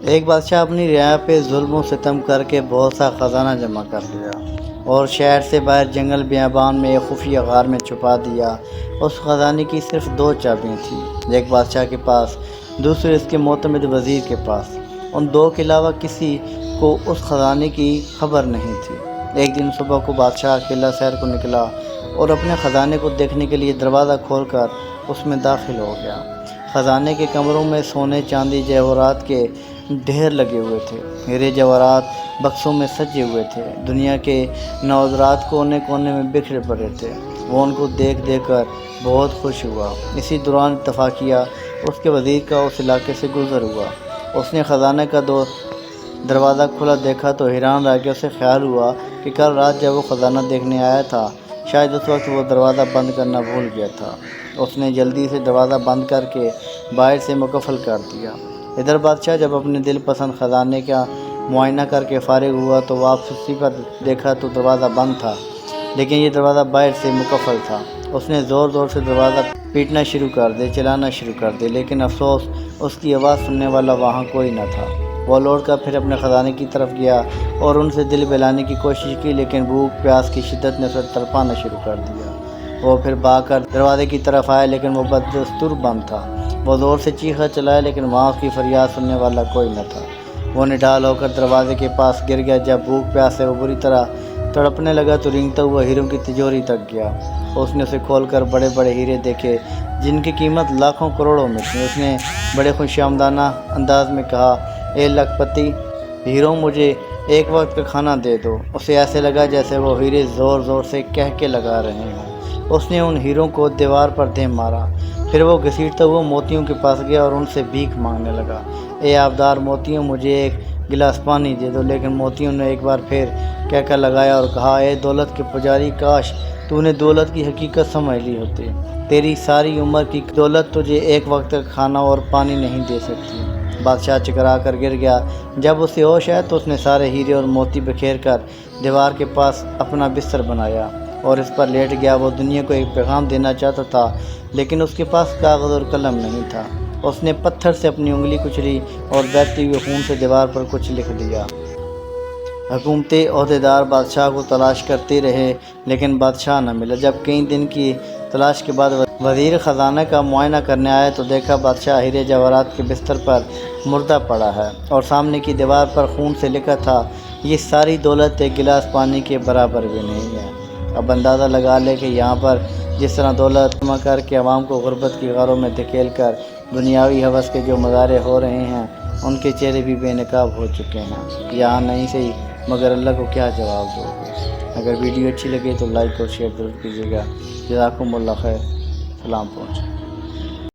ایک بادشاہ اپنی رعایا پہ ظلم و ستم کر کے بہت سا خزانہ جمع کر لیا اور شہر سے باہر جنگل بیابان میں ایک خفیہ غار میں چھپا دیا۔ اس خزانے کی صرف 2 چابیاں تھیں، ایک بادشاہ کے پاس، دوسری اس کے معتمد وزیر کے پاس۔ ان 2 کے علاوہ کسی کو اس خزانے کی خبر نہیں تھی۔ ایک دن صبح کو بادشاہ اکیلا سیر کو نکلا اور اپنے خزانے کو دیکھنے کے لیے دروازہ کھول کر اس میں داخل ہو گیا۔ خزانے کے کمروں میں سونے، چاندی، جواہرات کے ڈھیر لگے ہوئے تھے۔ ہیرے جواہرات بکسوں میں سجے ہوئے تھے۔ دنیا کے نوادرات کونے کونے میں بکھرے پڑے تھے۔ وہ ان کو دیکھ دیکھ کر بہت خوش ہوا۔ اسی دوران اتفاقیہ اس کے وزیر کا اس علاقے سے گزر ہوا۔ اس نے خزانے کا دروازہ کھلا دیکھا تو حیران رہ گیا۔ اسے خیال ہوا کہ کل رات جب وہ خزانہ دیکھنے آیا تھا، شاید اس وقت وہ دروازہ بند کرنا بھول گیا تھا۔ اس نے جلدی سے دروازہ بند کر کے باہر سے مقفل کر دیا۔ ادھر بادشاہ جب اپنے دل پسند خزانے کا معائنہ کر کے فارغ ہوا تو واپسی پر دیکھا تو دروازہ بند تھا، لیکن یہ دروازہ باہر سے مقفل تھا۔ اس نے زور زور سے دروازہ پیٹنا شروع کر دیا، چلانا شروع کر دیا، لیکن افسوس اس کی آواز سننے والا وہاں کوئی نہ تھا۔ وہ لوٹ کر پھر اپنے خزانے کی طرف گیا اور ان سے دل بہلانے کی کوشش کی، لیکن بھوک پیاس کی شدت نے اسے تڑپانا شروع کر دیا۔ وہ پھر بھاگ کر دروازے کی طرف آیا، لیکن وہ بدستور بند تھا۔ وہ زور سے چیخا چلایا، لیکن وہاں اس کی فریاد سننے والا کوئی نہ تھا۔ وہ نڈال ہو کر دروازے کے پاس گر گیا۔ جب بھوک پیاس سے وہ بری طرح تڑپنے لگا تو رینگتا ہوا ہیروں کی تجوری تک گیا۔ اس نے اسے کھول کر بڑے بڑے ہیرے دیکھے جن کی قیمت لاکھوں کروڑوں میں تھی۔ اس نے بڑے خوش آمدانہ انداز میں کہا، اے لاکھ پتی ہیروں، مجھے ایک وقت کا کھانا دے دو۔ اسے ایسے لگا جیسے وہ ہیرے زور زور سے کہہ کے لگا رہے ہوں۔ اس نے ان ہیروں کو دیوار پر دے مارا۔ پھر وہ گھسیٹتا ہوا موتیوں کے پاس گیا اور ان سے بھیک مانگنے لگا، اے آبدار موتیوں، مجھے ایک گلاس پانی دے دو۔ لیکن موتیوں نے ایک بار پھر کہہ کر لگایا اور کہا، اے دولت کے پجاری، کاش تو نے دولت کی حقیقت سمجھ لی ہوتی۔ تیری ساری عمر کی دولت تجھے ایک وقت کا کھانا اور پانی نہیں دے سکتی۔ بادشاہ چکرا کر گر گیا۔ جب اسے ہوش آیا تو اس نے سارے ہیرے اور موتی بکھیر کر دیوار کے پاس اپنا بستر بنایا اور اس پر لیٹ گیا۔ وہ دنیا کو ایک پیغام دینا چاہتا تھا، لیکن اس کے پاس کاغذ اور قلم نہیں تھا۔ اس نے پتھر سے اپنی انگلی کچلی اور بہتے ہوئے خون سے دیوار پر کچھ لکھ دیا۔ حکومتی عہدیدار بادشاہ کو تلاش کرتے رہے، لیکن بادشاہ نہ ملا۔ جب کئی دن کی تلاش کے بعد وزیر خزانہ کا معائنہ کرنے آیا تو دیکھا بادشاہ ہیرے جواہرات کے بستر پر مردہ پڑا ہے اور سامنے کی دیوار پر خون سے لکھا تھا، یہ ساری دولت ایک گلاس پانی کے برابر بھی نہیں ہے۔ اب اندازہ لگا لے کہ یہاں پر جس طرح دولت جمع کر کے عوام کو غربت کی غاروں میں دھکیل کر دنیاوی ہوس کے جو مظاہرے ہو رہے ہیں، ان کے چہرے بھی بے نقاب ہو چکے ہیں۔ یہاں نہیں صحیح مگر اللہ کو کیا جواب دو گے؟ اگر ویڈیو اچھی لگے تو لائک اور شیئر ضرور کیجیے گا۔ جزاکم اللہ خیر۔ سلام پہنچے۔